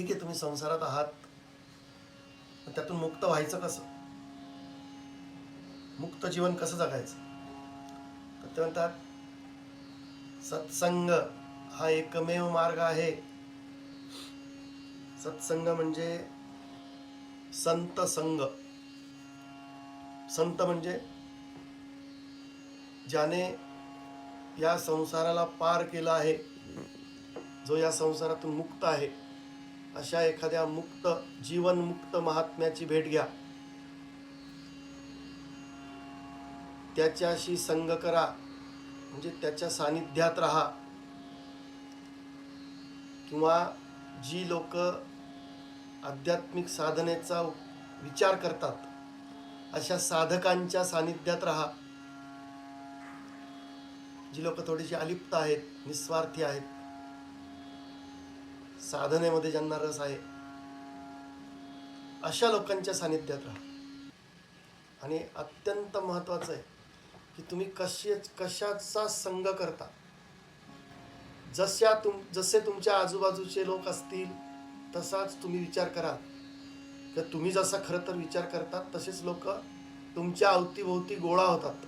ठीक आहे, तुम्ही संसारात आहात, त्यातून मुक्त व्हायचं कसं? मुक्त जीवन कसं जगायचं? तर ते म्हणतात सत्संग हा एकमेव मार्ग आहे. सत्संग म्हणजे संत संग. संत म्हणजे ज्याने या संसाराला पार केला आहे, जो या संसारातून मुक्त आहे, अशा एखाद्या मुक्त जीवन मुक्त महात्म्याची भेट घ्या, त्याच्याशी संग करा, म्हणजे त्याच्या सानिध्यात राहा. किंवा जी लोक आध्यात्मिक साधनेचा विचार करतात, अशा साधकांच्या सानिध्यात राहा. जी लोक थोडीशी अलिप्त आहेत, निस्वार्थी आहेत, साधनेमध्ये ज्यांना रस आहे, अशा लोकांच्या सानिध्यात राहा. आणि अत्यंत महत्वाचं आहे की तुम्ही कशाचा संग करता. जसे तुमच्या आजूबाजूचे लोक असतील तसाच तुम्ही विचार करा. तर तुम्ही जसा खरं तर विचार करतात तसेच लोक तुमच्या अवतीभोवती गोळा होतात.